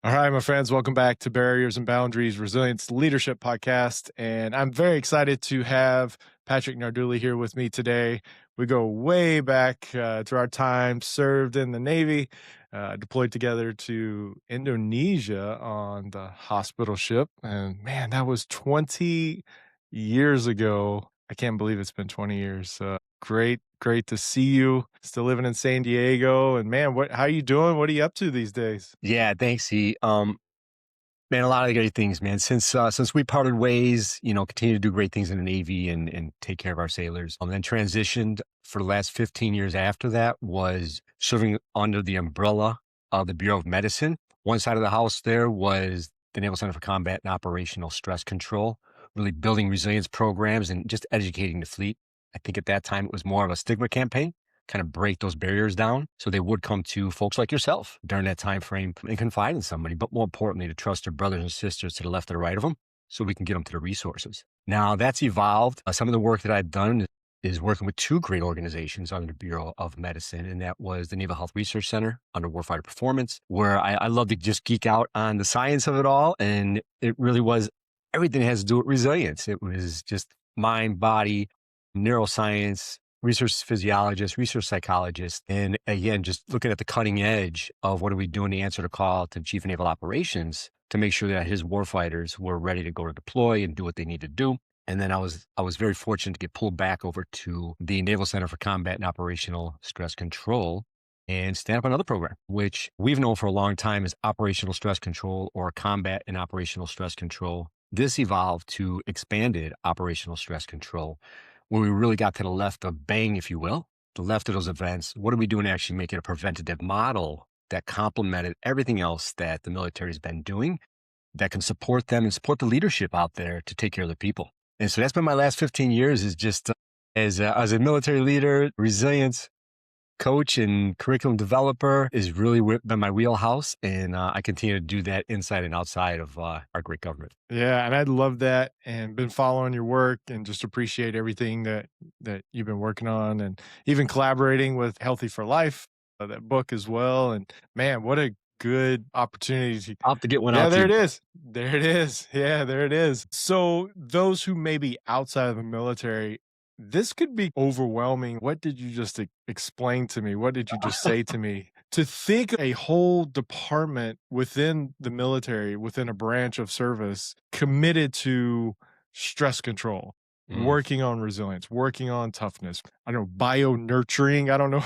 All right, my friends, welcome back to Barriers and Boundaries Resilience Leadership Podcast. And I'm very excited to have Patrick Nardulli here with me today. We go way back to our time served in the Navy, deployed together to Indonesia on the hospital ship. And man, that was 20 years ago. I can't believe it's been 20 years. Great to see you. Still living in San Diego. And man, how you doing? What are you up to these days? Yeah, thanks. Man, a lot of great things, man. Since we parted ways, continue to do great things in the Navy and take care of our sailors. Then transitioned for the last 15 years after that was serving under the umbrella of the Bureau of Medicine. One side of the house there was the Naval Center for Combat and Operational Stress Control, really building resilience programs and just educating the fleet. I think at that time it was more of a stigma campaign, kind of break those barriers down so they would come to folks like yourself during that time frame and confide in somebody, but more importantly, to trust their brothers and sisters to the left or the right of them so we can get them to the resources. Now that's evolved. Some of the work that I've done is working with two great organizations under the Bureau of Medicine, and that was the Naval Health Research Center under Warfighter Performance, where I love to just geek out on the science of it all. And it really was everything has to do with resilience. It was just mind, body, neuroscience, research physiologist, research psychologist, and again, just looking at the cutting edge of what are we doing to answer the call to Chief of Naval Operations to make sure that his warfighters were ready to go to deploy and do what they need to do. And then I was very fortunate to get pulled back over to the Naval Center for Combat and Operational Stress Control and stand up another program, which we've known for a long time as Operational Stress Control or Combat and Operational Stress Control. This evolved to expanded Operational Stress Control, where we really got to the left of bang, if you will, the left of those events. What are we doing to actually make it a preventative model that complemented everything else that the military has been doing that can support them and support the leadership out there to take care of the people? And so that's been my last 15 years is just as a military leader, resilience coach and curriculum developer is really been my wheelhouse. And I continue to do that inside and outside of our great government. Yeah, and I love that and been following your work and just appreciate everything that you've been working on and even collaborating with Healthy for Life, that book as well. And man, what a good opportunity to I'll have to get one yeah, out to there you. it is. There it is. Yeah, there it is. So those who may be outside of the military, this could be overwhelming. What did you just explain to me? What did you just say to me? To think a whole department within the military, within a branch of service, committed to stress control, Mm. working on resilience, working on toughness, I don't know, bio nurturing, I don't know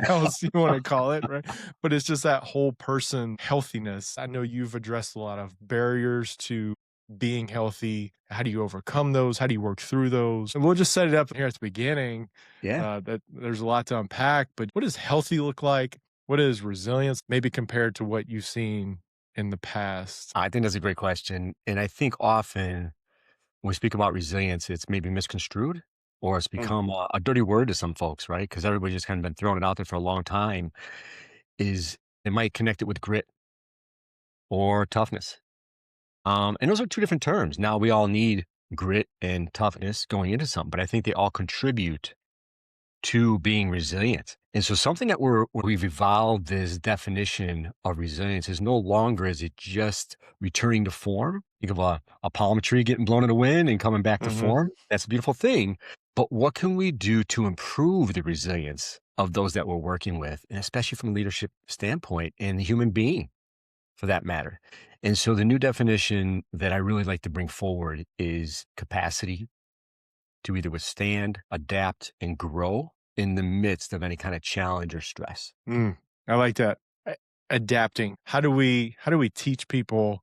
else you want to call it, right? But it's just that whole person healthiness. I know you've addressed a lot of barriers to being healthy. How do you overcome those? How do you work through those? And we'll just set it up here at the beginning. Yeah. That there's a lot to unpack, but what does healthy look like? What is resilience, maybe compared to what you've seen in the past? I think that's a great question. And I think often when we speak about resilience, it's maybe misconstrued or it's Mm. become a dirty word to some folks, right? Because everybody's just kind of been throwing it out there for a long time. Is it might connect it with grit or toughness. And those are two different terms. Now we all need grit and toughness going into something, but I think they all contribute to being resilient. And so something that we've evolved this definition of resilience is no longer is it just returning to form. Think of a palm tree getting blown in the wind and coming back to Mhm. form. That's a beautiful thing. But what can we do to improve the resilience of those that we're working with, and especially from a leadership standpoint and the human being for that matter? And so the new definition that I really like to bring forward is capacity to either withstand, adapt, and grow in the midst of any kind of challenge or stress. Mm, I like that. Adapting. How do we teach people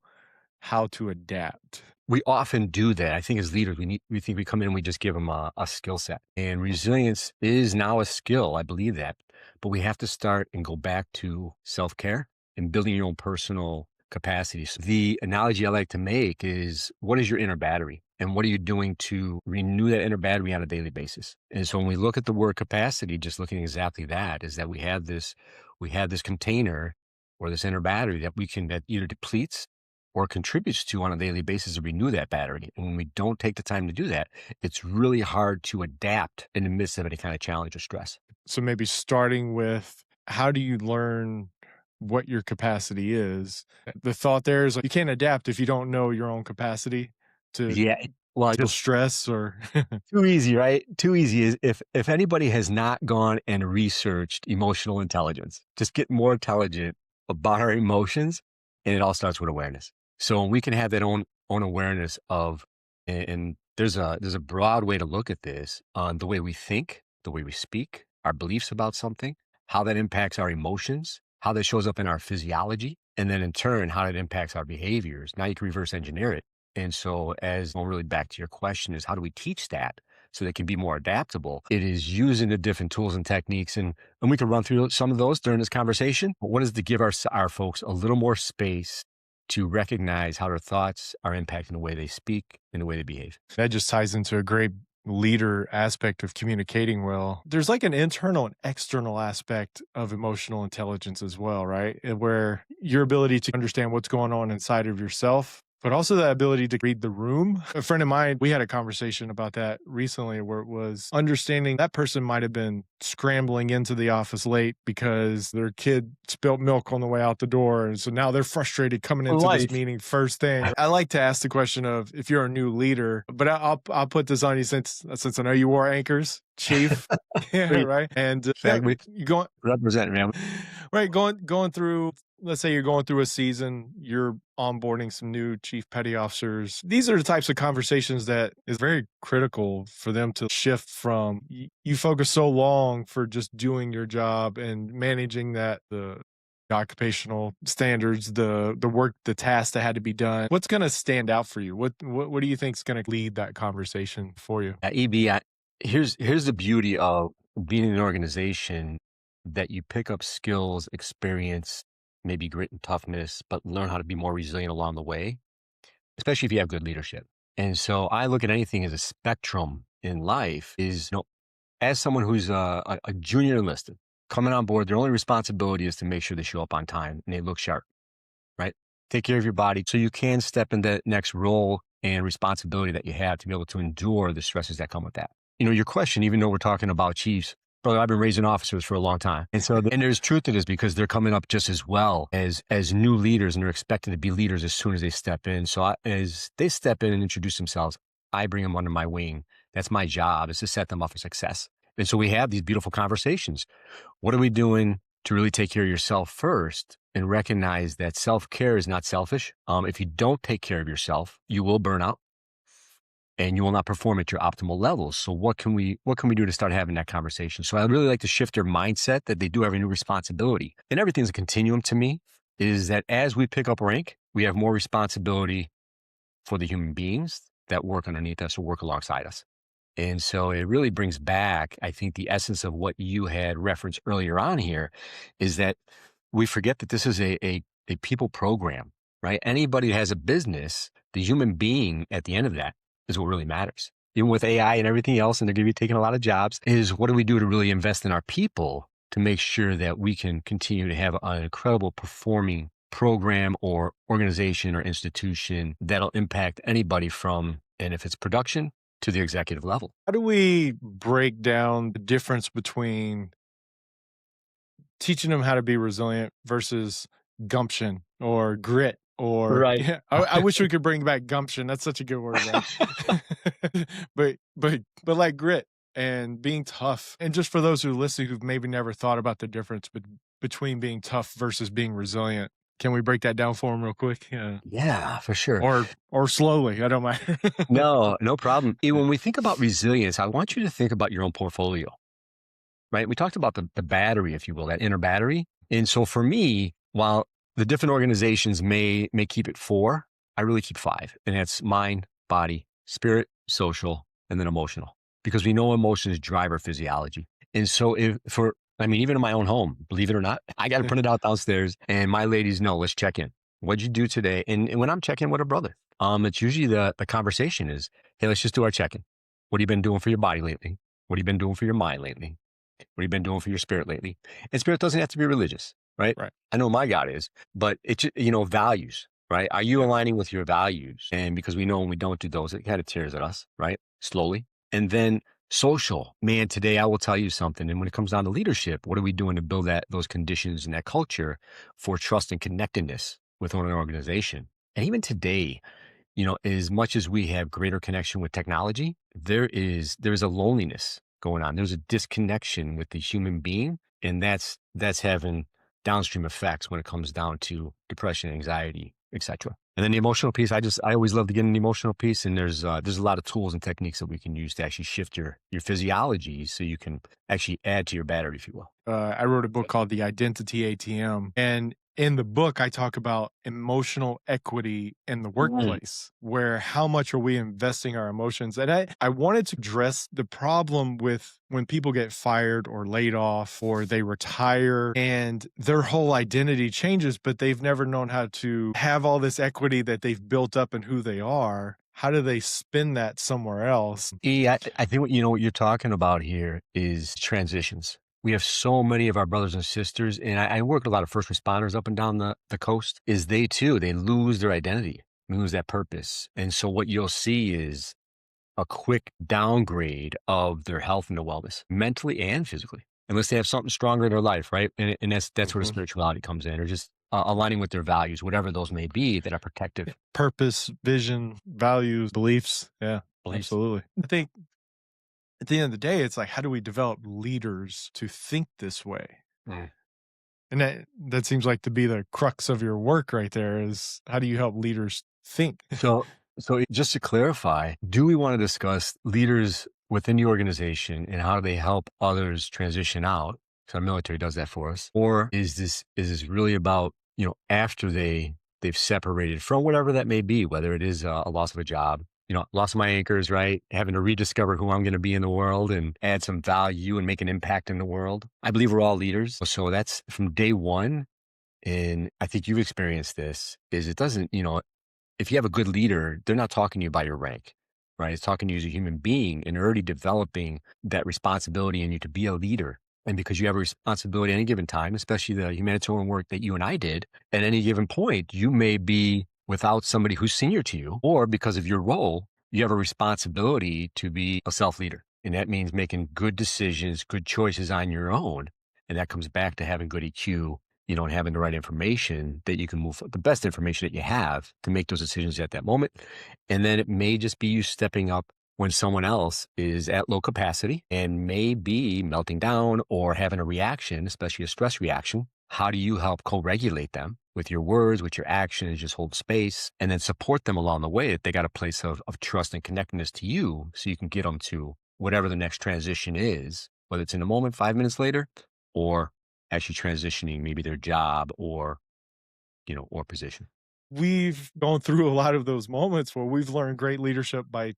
how to adapt? We often do that. I think as leaders, we think we come in and we just give them a skill set. And resilience is now a skill. I believe that. But we have to start and go back to self-care and building your own personal capacity. So the analogy I like to make is what is your inner battery? And what are you doing to renew that inner battery on a daily basis? And so when we look at the word capacity, just looking at exactly that, is that we have this container or this inner battery that either depletes or contributes to on a daily basis to renew that battery. And when we don't take the time to do that, it's really hard to adapt in the midst of any kind of challenge or stress. So maybe starting with how do you learn what your capacity is. The thought there is like, you can't adapt if you don't know your own capacity to Yeah. Well, handle just stress or too easy, right? Too easy is if anybody has not gone and researched emotional intelligence, just get more intelligent about our emotions, and it all starts with awareness. So when we can have that own awareness of, and there's a broad way to look at this on the way we think, the way we speak, our beliefs about something, how that impacts our emotions, how that shows up in our physiology, and then in turn how that impacts our behaviors. Now you can reverse engineer it. And so, as well, really back to your question, is how do we teach that so they can be more adaptable? It is using the different tools and techniques, and we can run through some of those during this conversation. But what is to give our folks a little more space to recognize how their thoughts are impacting the way they speak and the way they behave. that just ties into a great leader aspect of communicating well. There's like an internal and external aspect of emotional intelligence as well, right? Where your ability to understand what's going on inside of yourself, but also the ability to read the room. A friend of mine, we had a conversation about that recently where it was understanding that person might have been scrambling into the office late because their kid spilt milk on the way out the door. And so now they're frustrated coming into this Life. meeting first thing. I like to ask the question of if you're a new leader, but I'll put this on you since I know you wore anchors, chief. Yeah, Great. right. And yeah, Exactly. you going Represent, man. right, going through, let's say you're going through a season, you're onboarding some new chief petty officers. These are the types of conversations that is very critical for them to shift from you focus so long for just doing your job and managing the occupational standards, the work, the tasks that had to be done. What's going to stand out for you? What do you think is going to lead that conversation for you? EB, here's the beauty of being in an organization that you pick up skills, experience, maybe grit and toughness, but learn how to be more resilient along the way, especially if you have good leadership. And so I look at anything as a spectrum in life is, as someone who's a junior enlisted coming on board, their only responsibility is to make sure they show up on time and they look sharp, right? Take care of your body so you can step into that next role and responsibility that you have to be able to endure the stresses that come with that. Your question, even though we're talking about chiefs, brother, I've been raising officers for a long time. And so, and there's truth to this because they're coming up just as well as new leaders and they're expected to be leaders as soon as they step in. So as they step in and introduce themselves, I bring them under my wing. That's my job, is to set them up for success. And so we have these beautiful conversations. What are we doing to really take care of yourself first and recognize that self-care is not selfish? If you don't take care of yourself, you will burn out and you will not perform at your optimal levels. So what can we do to start having that conversation? So I really like to shift their mindset that they do have a new responsibility. And everything's a continuum to me, is that as we pick up rank, we have more responsibility for the human beings that work underneath us or work alongside us. And so it really brings back, I think, the essence of what you had referenced earlier on here is that we forget that this is a people program, right? Anybody who has a business, the human being at the end of that is what really matters. Even with AI and everything else, and they're going to be taking a lot of jobs, is what do we do to really invest in our people to make sure that we can continue to have an incredible performing program or organization or institution that'll impact anybody from, and if it's production, to the executive level. How do we break down the difference between teaching them how to be resilient versus gumption or grit or Right. yeah, I wish we could bring back gumption. That's such a good word, right? but like grit and being tough. And just for those who listen who've maybe never thought about the difference between being tough versus being resilient, can we break that down for them real quick? Yeah. Yeah, for sure. Or slowly. I don't mind. No, no problem. When we think about resilience, I want you to think about your own portfolio, right? We talked about the battery, if you will, that inner battery. And so for me, while the different organizations may keep it 4, I really keep 5. And that's mind, body, spirit, social, and then emotional. Because we know emotions drive our physiology. And so even in my own home, believe it or not, I got to print it out downstairs and my ladies know, let's check in. What'd you do today? And when I'm checking with a brother, it's usually the conversation is, hey, let's just do our check-in. What have you been doing for your body lately? What have you been doing for your mind lately? What have you been doing for your spirit lately? And spirit doesn't have to be religious, right? Right. I know my God is, but it's, values, right? Are you aligning with your values? And because we know when we don't do those, it kind of tears at us, right? Slowly. And then Social, man, today I will tell you something. And when it comes down to leadership, what are we doing to build those conditions and that culture for trust and connectedness within an organization? And even today, as much as we have greater connection with technology, there's a loneliness going on. There's a disconnection with the human being, and that's having downstream effects when it comes down to depression, anxiety, etc. And then the emotional piece, I always love to get in the emotional piece, and there's a lot of tools and techniques that we can use to actually shift your physiology so you can actually add to your battery, if you will. I wrote a book called The Identity ATM. And in the book, I talk about emotional equity in the workplace, where how much are we investing our emotions? And I wanted to address the problem with when people get fired or laid off or they retire and their whole identity changes, but they've never known how to have all this equity that they've built up in who they are. How do they spin that somewhere else? I think what you're talking about here is transitions. We have so many of our brothers and sisters, and I work with a lot of first responders up and down the coast, is they too, they lose their identity, lose that purpose. And so what you'll see is a quick downgrade of their health and their wellness, mentally and physically, unless they have something stronger in their life, right? And that's where the Mhm. spirituality comes in, or just aligning with their values, whatever those may be that are protective Purpose, vision, values, beliefs. Yeah, beliefs. absolutely. I think at the end of the day, it's like, how do we develop leaders to think this way? Mm. And that seems like to be the crux of your work right there is how do you help leaders think? So, just to clarify, do we want to discuss leaders within the organization and how they help others transition out? So our military does that for us. Or is this really about, after they've separated from whatever that may be, whether it is a loss of a job, loss of my anchors, right? Having to rediscover who I'm going to be in the world and add some value and make an impact in the world. I believe we're all leaders. So that's from day one. And I think you've experienced this, is it doesn't, if you have a good leader, they're not talking to you by your rank, right? It's talking to you as a human being and already developing that responsibility in you to be a leader. And because you have a responsibility at any given time, especially the humanitarian work that you and I did, at any given point, you may be without somebody who's senior to you, or because of your role, you have a responsibility to be a self leader. And that means making good decisions, good choices on your own. And that comes back to having good EQ, and having the right information that you can move the best information that you have to make those decisions at that moment. And then it may just be you stepping up when someone else is at low capacity and may be melting down or having a reaction, especially a stress reaction. How do you help co-regulate them with your words, with your actions, just hold space and then support them along the way that they got a place of trust and connectedness to you so you can get them to whatever the next transition is, whether it's in a moment, 5 minutes later, or actually transitioning maybe their job or position. We've gone through a lot of those moments where we've learned great leadership by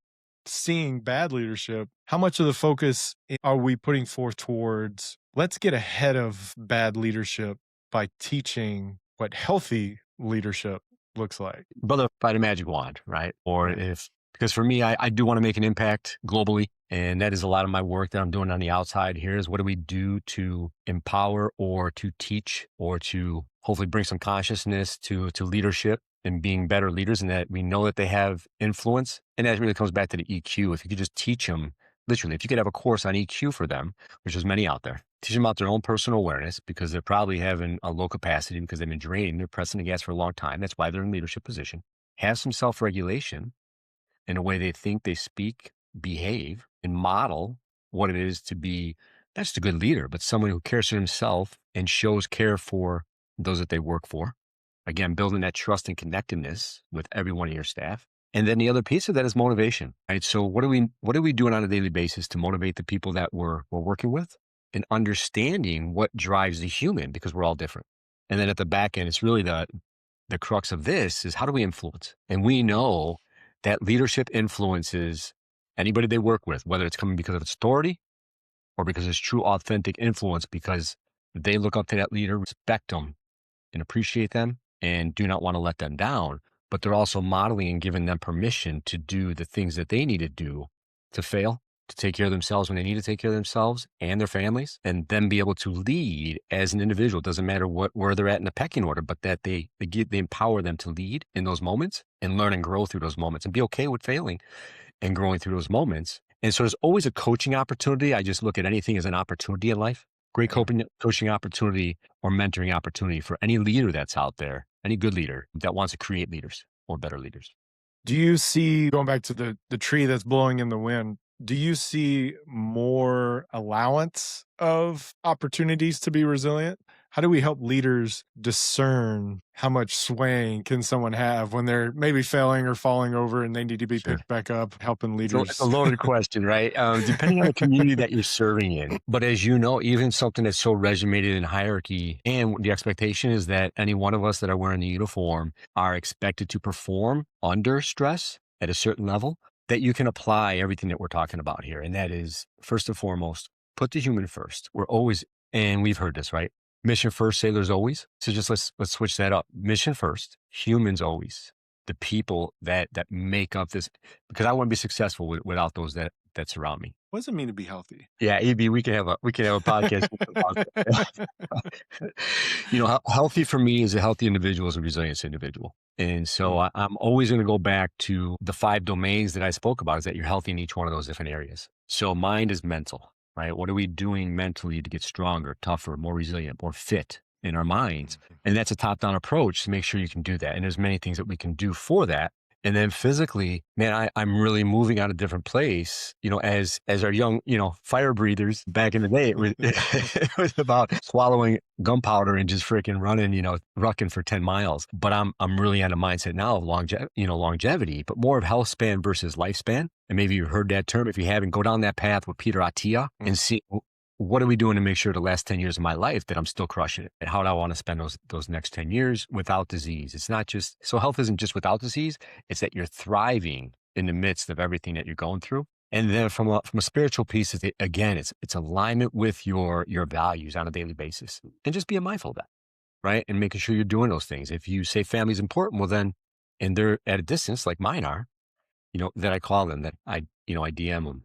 seeing bad leadership. How much of the focus are we putting forth towards let's get ahead of bad leadership by teaching what healthy leadership looks like? Brother, if I had a magic wand, right? Or Right. if, because for me, I do want to make an impact globally. And that is a lot of my work that I'm doing on the outside here is what do we do to empower or to teach or to hopefully bring some consciousness to leadership and being better leaders, and that we know that they have influence. And that really comes back to the EQ. If you could just teach them, literally, if you could have a course on EQ for them, which there's many out there, teach them about their own personal awareness because they're probably having a low capacity because they've been drained. They're pressing the gas for a long time. That's why they're in leadership position. Have some self-regulation in a way they think, they speak, behave, and model what it is to be not just a good leader, but someone who cares for himself and shows care for those that they work for. Again, building that trust and connectedness with every one of your staff. And then the other piece of that is motivation, right? So what are we doing on a daily basis to motivate the people that we're working with and understanding what drives the human because we're all different. And then at the back end, it's really the crux of this is how do we influence? And we know that leadership influences anybody they work with, whether it's coming because of its authority or because it's true authentic influence because they look up to that leader, respect them and appreciate them and do not want to let them down. But they're also modeling and giving them permission to do the things that they need to do to fail, to take care of themselves when they need to take care of themselves and their families, and then be able to lead as an individual. Doesn't matter where they're at in the pecking order, but that they empower them to lead in those moments and learn and grow through those moments and be okay with failing and growing through those moments. And so there's always a coaching opportunity. I just look at anything as an opportunity in life. Great Yeah. coaching opportunity or mentoring opportunity for any leader that's out there, any good leader that wants to create leaders or better leaders. Do you see, going back to the tree that's blowing in the wind, do you see more allowance of opportunities to be resilient? How do we help leaders discern how much swaying can someone have when they're maybe failing or falling over and they need to be Sure. picked back up, helping It's a leaders? loaded question, right? Depending on the community that you're serving in. But as you know, even something that's so regimented in hierarchy, and the expectation is that any one of us that are wearing the uniform are expected to perform under stress at a certain level, that you can apply everything that we're talking about here. And that is, first and foremost, put the human first. We're always, and we've heard this, right? Mission first, sailors always. So just let's switch that up. Mission first, humans always. The people that make up this, because I want to be successful without those that surround me. What does it mean to be healthy? Yeah, AB, we can have a podcast about that. Healthy for me is a healthy individual is a resilience individual. And so Mm, I'm always going to go back to the 5 domains that I spoke about, is that you're healthy in each one of those different areas. So mind is mental, right? What are we doing mentally to get stronger, tougher, more resilient, more fit in our minds? mhm. And that's a top-down approach to make sure you can do that. And there's many things that we can do for that. And then physically, man, I'm really moving out a different place. As our young, fire breathers back in the day, it was, it was about swallowing gunpowder and just freaking running, rucking for 10 miles. But I'm really on a mindset now of longevity, but more of health span versus lifespan. And maybe you've heard that term. If you haven't, go down that path with Peter Attia Mm. and see what are we doing to make sure the last 10 years of my life that I'm still crushing it? And how do I want to spend those next 10 years without disease? It's not just, so health isn't just without disease. It's that you're thriving in the midst of everything that you're going through. And then from a spiritual piece, again, it's alignment with your values on a daily basis, and just being mindful of that, right? And making sure you're doing those things. If you say family is important, well then, and they're at a distance like mine are, that I call them, that I DM them.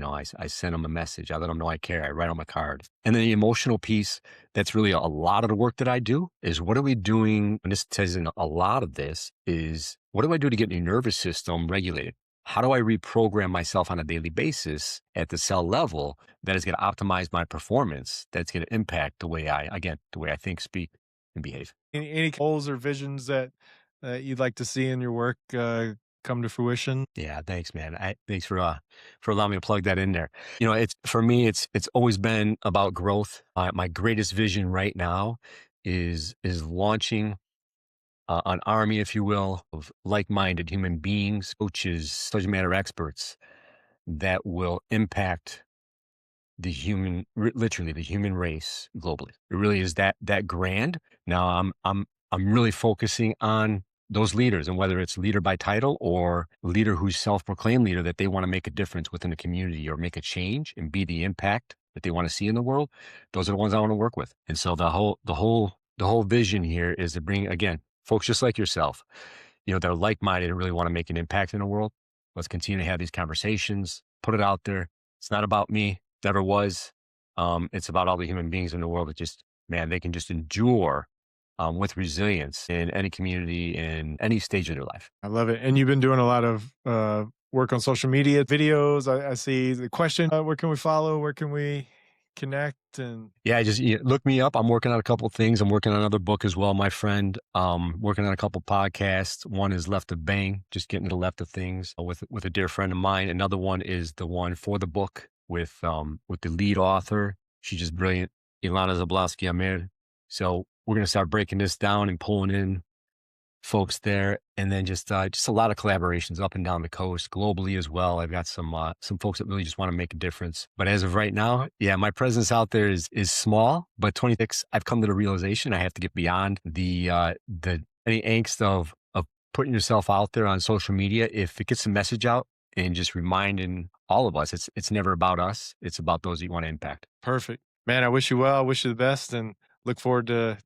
I send them a message. I let them know I care. I write them a card. And then the emotional piece, that's really a lot of the work that I do, is what are we doing? And this says in a lot of this is, what do I do to get your nervous system regulated? How do I reprogram myself on a daily basis at the cell level that is going to optimize my performance? That's going to impact the way I think, speak, and behave. Any goals or visions that you'd like to see in your work come to fruition? Yeah, thanks, man. Thanks for allowing me to plug that in there. It's for me, it's always been about growth. My greatest vision right now is launching an army, if you will, of like-minded human beings, coaches, subject matter experts that will impact literally the human race globally. It really is that grand. Now I'm really focusing on those leaders, and whether it's leader by title or leader who's self-proclaimed leader, that they want to make a difference within the community or make a change and be the impact that they want to see in the world. Those are the ones I want to work with. And so the whole vision here is to bring, again, folks just like yourself, that are like-minded and really want to make an impact in the world. Let's continue to have these conversations, put it out there. It's not about me, never was. It's about all the human beings in the world that just, man, they can just endure with resilience in any community, in any stage of their life. I love it. And you've been doing a lot of work on social media videos. I see the question, where can we follow? Where can we connect? And Yeah, just look me up. I'm working on a couple of things. I'm working on another book as well, my friend. Working on a couple podcasts. One is Left of Bang, just getting to the left of things with a dear friend of mine. Another one is the one for the book with the lead author. She's just brilliant, Ilana Zablowski Amir. So we're gonna start breaking this down and pulling in folks there, and then just a lot of collaborations up and down the coast, globally as well. I've got some folks that really just want to make a difference. But as of right now, yeah, my presence out there is small. But 26, I've come to the realization I have to get beyond the any angst of putting yourself out there on social media. If it gets the message out and just reminding all of us, it's never about us. It's about those you want to impact. perfect. Man, I wish you well. I wish you the best and look forward to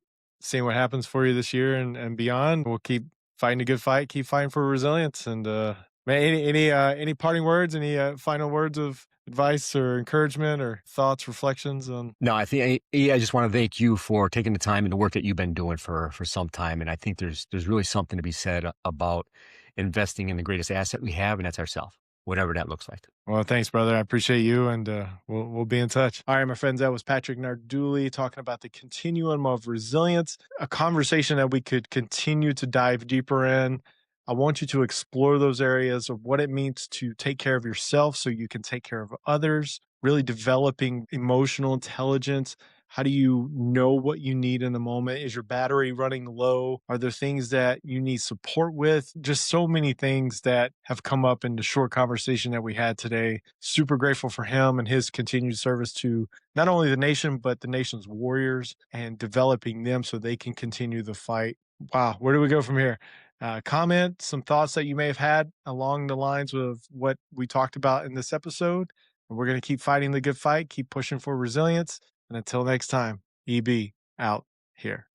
seeing what happens for you this year and beyond. We'll keep fighting a good fight, keep fighting for resilience. And man, any parting words, any final words of advice or encouragement or thoughts, reflections on? No, I just want to thank you for taking the time and the work that you've been doing for some time. And I think there's really something to be said about investing in the greatest asset we have, and that's ourselves. whatever that looks like. Well, thanks, brother. I appreciate you, and we'll be in touch. All right, my friends, that was Patrick Nardulli talking about the continuum of resilience, a conversation that we could continue to dive deeper in. I want you to explore those areas of what it means to take care of yourself so you can take care of others, really developing emotional intelligence. How do you know what you need in the moment? Is your battery running low? Are there things that you need support with? Just so many things that have come up in the short conversation that we had today. Super grateful for him and his continued service to not only the nation, but the nation's warriors and developing them so they can continue the fight. Wow, where do we go from here? Comment some thoughts that you may have had along the lines of what we talked about in this episode. And we're going to keep fighting the good fight, keep pushing for resilience. And until next time, EB out here.